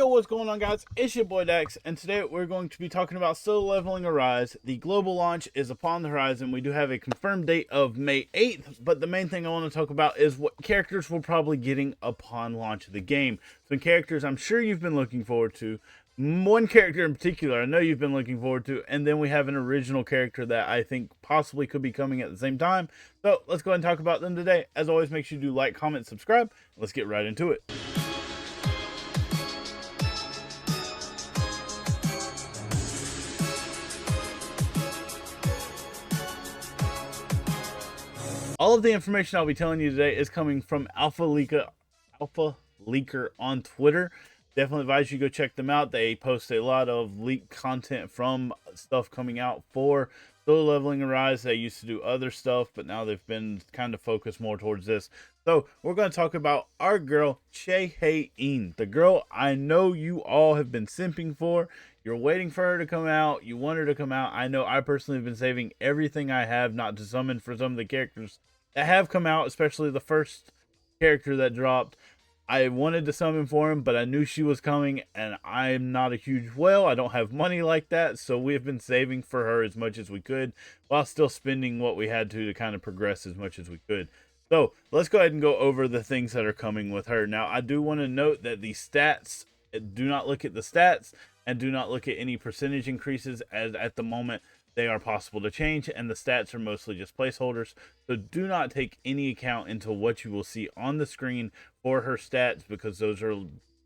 Yo, what's going on, guys? It's your boy Dax, and today we're going to be talking about Solo Leveling Arise. The global launch is upon the horizon. We do have a confirmed date of May 8th, but the main thing I want to talk about is what characters we're probably getting upon launch of the game. Some characters I'm sure you've been looking forward to. One character in particular I know you've been looking forward to, and then we have an original character that I think possibly could be coming at the same time. So let's go ahead and talk about them today. As always, make sure you do like, comment, subscribe. Let's get right into it. All of the information I'll be telling you today is coming from Alpha Leaker on Twitter. Definitely advise you go check them out. They post a lot of leaked content from stuff coming out for Solo Leveling Arise. They used to do other stuff, but now they've been kind of focused more towards this. So we're going to talk about our girl, Cha Hae-in, the girl I know you all have been simping for. You're waiting for her to come out. You want her to come out. I know I personally have been saving everything I have not to summon for some of the characters that have come out, especially the first character that dropped. I wanted to summon for him, but I knew she was coming, and I'm not a huge whale. I don't have money like that, so we have been saving for her as much as we could, while still spending what we had to kind of progress as much as we could. So let's go ahead and go over the things that are coming with her. Now, I do want to note that the stats, do not look at the stats, and do not look at any percentage increases, as at the moment they are possible to change, and the stats are mostly just placeholders. So do not take any account into what you will see on the screen for her stats, because those are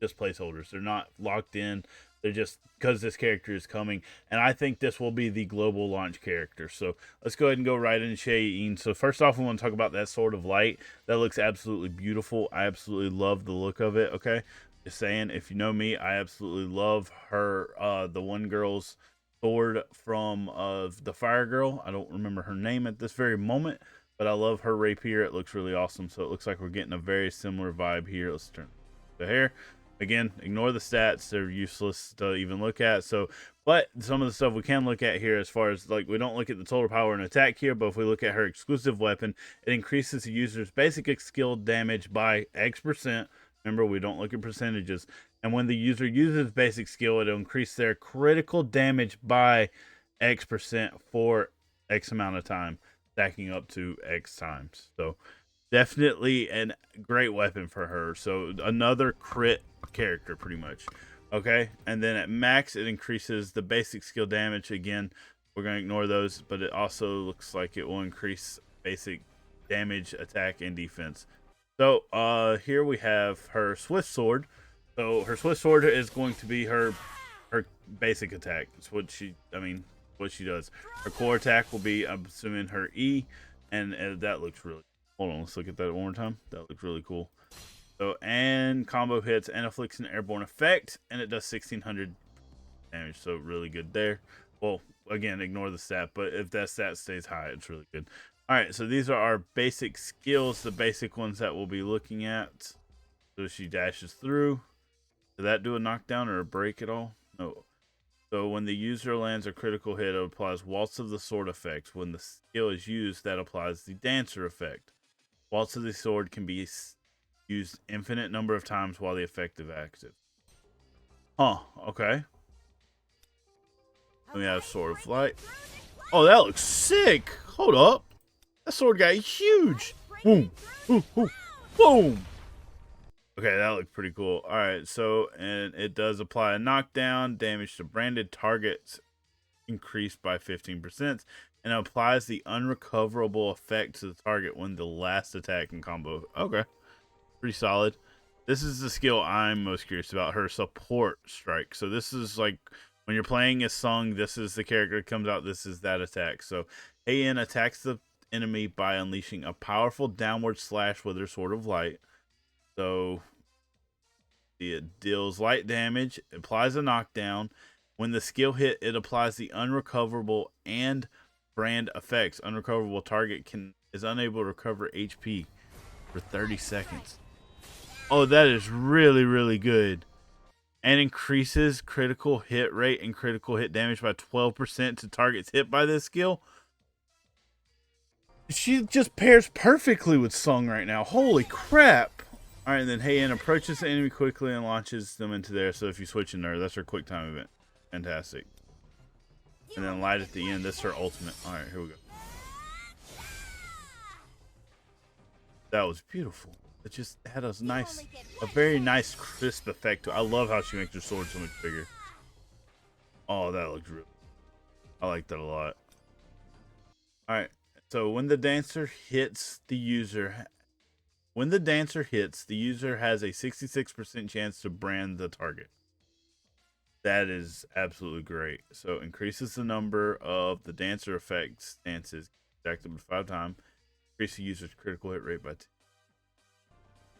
just placeholders. They're not locked in. They're just because this character is coming, and I think this will be the global launch character. So let's go ahead and go right into Cha Hae-in. So first off, we want to talk about that Sword of Light. That looks absolutely beautiful. I absolutely love the look of it. Okay, just saying, if you know me, I absolutely love her, the one girl's sword from the Fire Girl. I don't remember her name at this very moment, but I love her rapier. It looks really awesome. So it looks like we're getting a very similar vibe here. Let's turn the hair. Again, ignore the stats. They're useless to even look at. So, but some of the stuff we can look at here, as far as, like, we don't look at the total power and attack here, but if we look at her exclusive weapon, it increases the user's basic skill damage by X%. Remember, we don't look at percentages. And when the user uses basic skill, it'll increase their critical damage by X% for X amount of time, stacking up to X times. So definitely a great weapon for her. So another crit character, pretty much. Okay, and then at max, it increases the basic skill damage. Again, we're going to ignore those, but it also looks like it will increase basic damage, attack, and defense. So here we have her Swift Sword. So her Swift Sword is going to be her basic attack. It's what she does. Her core attack will be, I'm assuming, her E, and that looks really. Hold on, let's look at that one more time. That looks really cool. So, and combo hits and afflicts an airborne effect, and it does 1600 damage. So really good there. Well, again, ignore the stat, but if that stat stays high, it's really good. All right, so these are our basic skills, the basic ones that we'll be looking at. So she dashes through. Did that do a knockdown or a break at all? No. So when the user lands a critical hit, it applies Waltz of the Sword effect. When the skill is used, that applies the Dancer effect. Waltz of the Sword can be used infinite number of times while the effect is active. Huh, okay. Then we have Sword of Light. Oh, that looks sick. Hold up. That sword got huge. Boom, boom, boom, boom. Okay, that looks pretty cool. All right, so, and it does apply a knockdown, damage to branded targets increased by 15%, and it applies the unrecoverable effect to the target when the last attack and combo. Okay, pretty solid. This is the skill I'm most curious about, her support strike. So this is like when you're playing a song, this is the character that comes out, this is that attack. So Hae-in attacks the enemy by unleashing a powerful downward slash with her Sword of Light. So it deals light damage, applies a knockdown. When the skill hit, it applies the unrecoverable and brand effects. Unrecoverable target is unable to recover HP for 30 seconds. Oh, that is really, really good. And increases critical hit rate and critical hit damage by 12% to targets hit by this skill. She just pairs perfectly with Sung right now. Holy crap. All right, and then Hae-in approaches the enemy quickly and launches them into there. So if you switch in her, that's her quick time event. Fantastic. And then light at the end. This is her ultimate. All right, here we go. That was beautiful. It just had a very nice, crisp effect. I love how she makes her sword so much bigger. Oh, that looks real. I like that a lot. All right. So when the dancer hits the user, the user has a 66% chance to brand the target. That is absolutely great. So increases the number of the dancer effects dances stacked up to 5 times. Increase the user's critical hit rate by 2.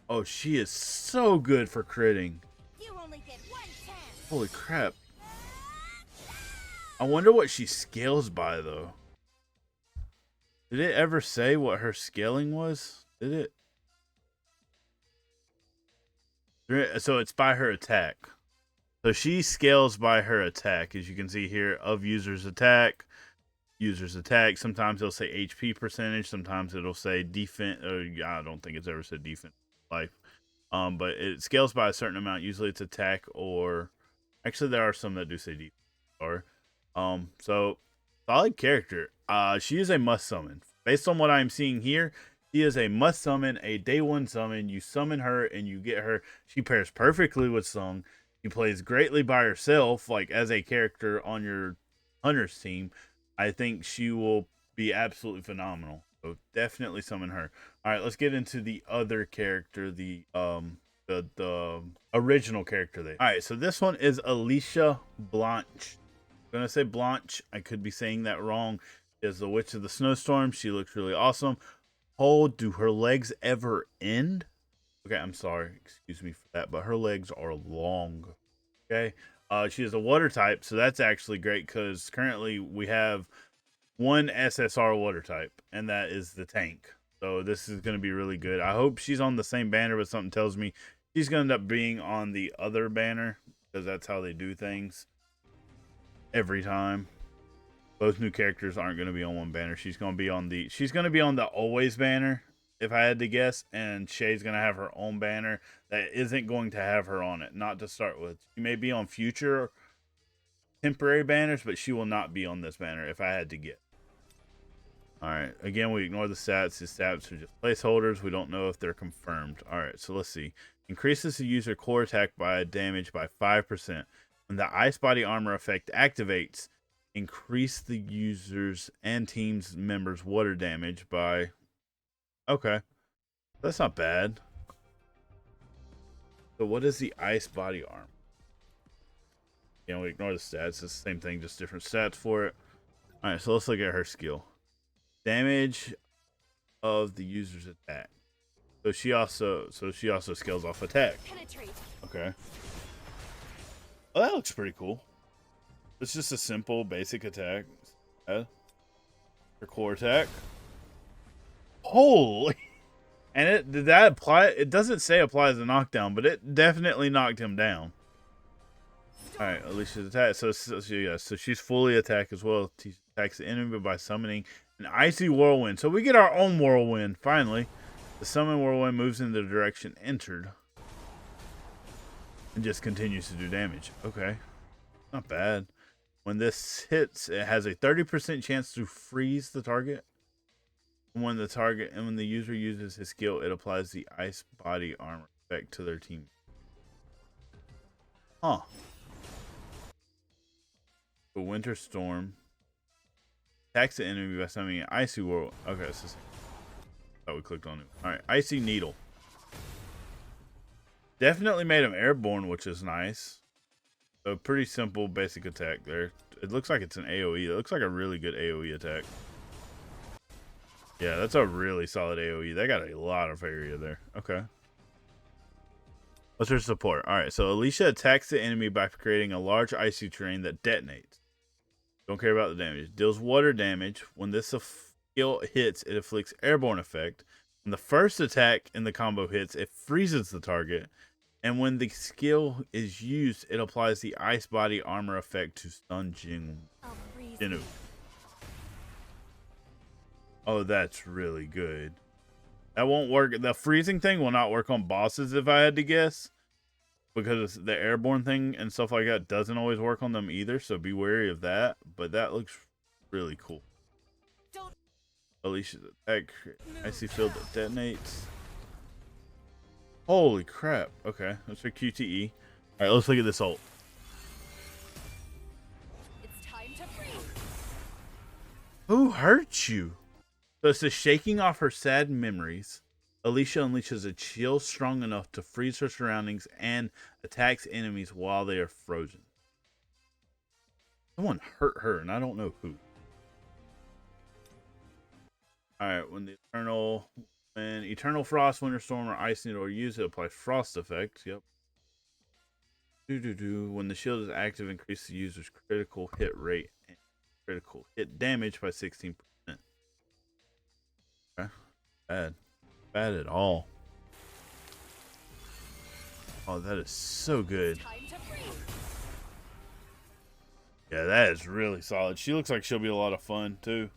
Oh, she is so good for critting. You only get 1 chance. Holy crap. I wonder what she scales by, though. Did it ever say what her scaling was? Did it? So it's by her attack. So she scales by her attack, as you can see here, of user's attack. User's attack. Sometimes it'll say HP percentage. Sometimes it'll say defense. I don't think it's ever said defense life. But it scales by a certain amount. Usually it's attack or... Actually, there are some that do say defense. Or, so, solid character. She is a must summon. Based on what I'm seeing here, she is a must summon, a day 1 summon. You summon her and you get her. She pairs perfectly with Sung. She plays greatly by herself, like as a character on your Hunter's team. I think she will be absolutely phenomenal. So definitely summon her. All right, let's get into the other character, the original character there. All right, so this one is Alicia Blanche. I'm gonna say Blanche. I could be saying that wrong. She is the Witch of the Snowstorm. She looks really awesome. Oh, do her legs ever end? Okay, I'm sorry. Excuse me for that, but her legs are long. Okay. She is a water type, so that's actually great because currently we have one SSR water type, and that is the tank. So this is going to be really good. I hope she's on the same banner, but something tells me she's going to end up being on the other banner because that's how they do things every time. Both new characters aren't going to be on one banner. She's going to be on the always banner, if I had to guess, and Shay's going to have her own banner that isn't going to have her on it, not to start with. She may be on future temporary banners, but she will not be on this banner, if I had to guess. Alright, again, we ignore the stats. His stats are just placeholders. We don't know if they're confirmed. Alright, so let's see. Increases the user core attack by damage by 5%. When the ice body armor effect activates, increase the user's and team's members' water damage by... Okay, that's not bad. So what is the ice body armor? You know, we ignore the stats. It's the same thing, just different stats for it. Alright, so let's look at her skill. Damage of the user's attack. So she also scales off attack. Penetrate. Okay. Oh, that looks pretty cool. It's just a simple basic attack. Her core attack. Holy! And did that apply? It doesn't say applies a knockdown, but it definitely knocked him down. All right, Alicia's attack. So she's fully attack as well. She attacks the enemy by summoning an icy whirlwind. So we get our own whirlwind finally. The summon whirlwind moves in the direction entered and just continues to do damage. Okay, not bad. When this hits, it has a 30% chance to freeze the target. When the user uses his skill, it applies the ice body armor effect to their team. Huh. The winter storm attacks the enemy by summoning an icy whirl. Okay, so we clicked on it. All right, icy needle. Definitely made him airborne, which is nice. So pretty simple basic attack there. It looks like it's an AoE. It looks like a really good AoE attack. Yeah, that's a really solid AoE. They got a lot of area there. Okay. What's her support? All right, so Alicia attacks the enemy by creating a large icy terrain that detonates. Don't care about the damage. Deals water damage. When this skill hits, it inflicts airborne effect. When the first attack in the combo hits, it freezes the target. And when the skill is used, it applies the ice body armor effect to stun Jinu. Oh, that's really good. That won't work. The freezing thing will not work on bosses if I had to guess, because the airborne thing and stuff like that doesn't always work on them either, so be wary of that. But that looks really cool. Alicia's attack, icy field that detonates. Holy crap. Okay, that's for QTE. Alright, let's look at this ult. It's time to freeze. Who hurt you? So it says, shaking off her sad memories, Alicia unleashes a chill strong enough to freeze her surroundings and attacks enemies while they are frozen. Someone hurt her, and I don't know who. Alright, when Eternal Frost, Winter Storm, or Ice Needle are used, it applies frost effects. Yep. When the shield is active, increase the user's critical hit rate and critical hit damage by 16%. Okay. Bad at all. Oh, that is so good. Yeah, that is really solid. She looks like she'll be a lot of fun too,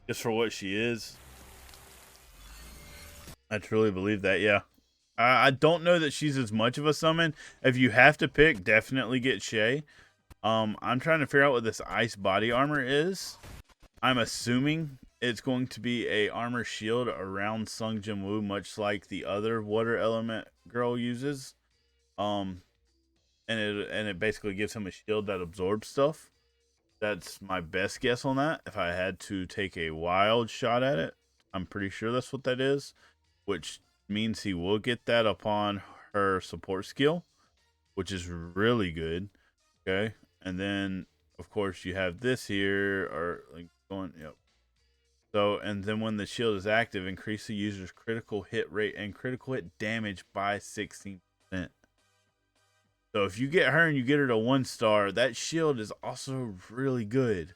just for what she is. I truly believe that. Yeah, I don't know that she's as much of a summon. If you have to pick, definitely get Shay. I'm trying to figure out what this ice body armor is. I'm assuming it's going to be a armor shield around Sung Jin Woo, much like the other water element girl uses. And it basically gives him a shield that absorbs stuff. That's my best guess on that. If I had to take a wild shot at it, I'm pretty sure that's what that is, which means he will get that upon her support skill, which is really good. Okay, and then of course you have this here, or like going, yep. So, and then when the shield is active, increase the user's critical hit rate and critical hit damage by 16%. So if you get her and you get her to 1-star, that shield is also really good.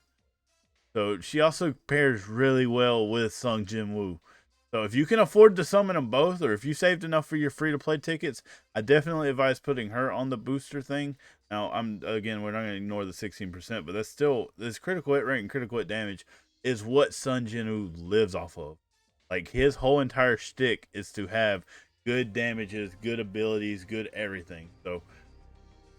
So she also pairs really well with Sung Jin Woo. So if you can afford to summon them both, or if you saved enough for your free-to-play tickets, I definitely advise putting her on the booster thing. Now, we're not going to ignore the 16%, but that's still, this critical hit rate and critical hit damage is what Sung Jin Woo lives off of. Like, his whole entire shtick is to have good damages, good abilities, good everything. So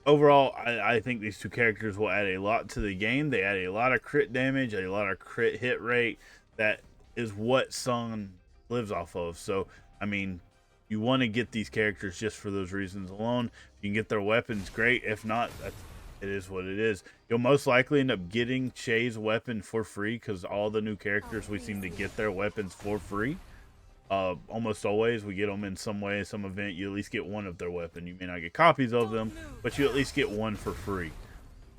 overall, I think these two characters will add a lot to the game. They add a lot of crit damage, a lot of crit hit rate. That is what Sung lives off of. So, I mean, you want to get these characters just for those reasons alone. If you can get their weapons, great. If not, it is what it is. You'll most likely end up getting Shay's weapon for free, because all the new characters, we seem to get their weapons for free. Almost always we get them in some way, some event. You at least get one of their weapon. You may not get copies of them, but you at least get one for free.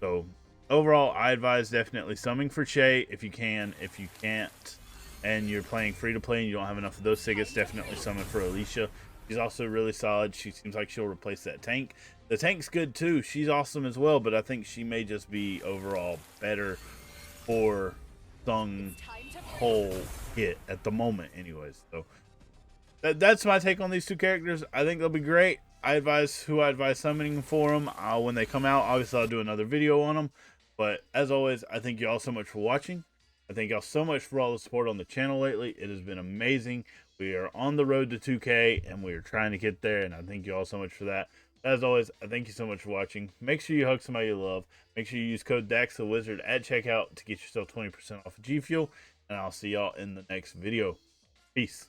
So overall, I advise definitely summoning for Shay if you can. If you can't, and you're playing free to play and you don't have enough of those tickets, definitely summon for Alicia. She's also really solid. She seems like she'll replace that tank. The tank's good too. She's awesome as well, but I think she may just be overall better for Sung whole hit at the moment anyways. So that's my take on these two characters. I think they'll be great. I advise summoning for them when they come out. Obviously, I'll do another video on them. But as always, I thank you all so much for watching. I thank y'all so much for all the support on the channel lately. It has been amazing. We are on the road to 2K, and we are trying to get there, and I thank you all so much for that. As always, I thank you so much for watching. Make sure you hug somebody you love. Make sure you use code DAXTheWizard at checkout to get yourself 20% off of G Fuel, and I'll see y'all in the next video. Peace.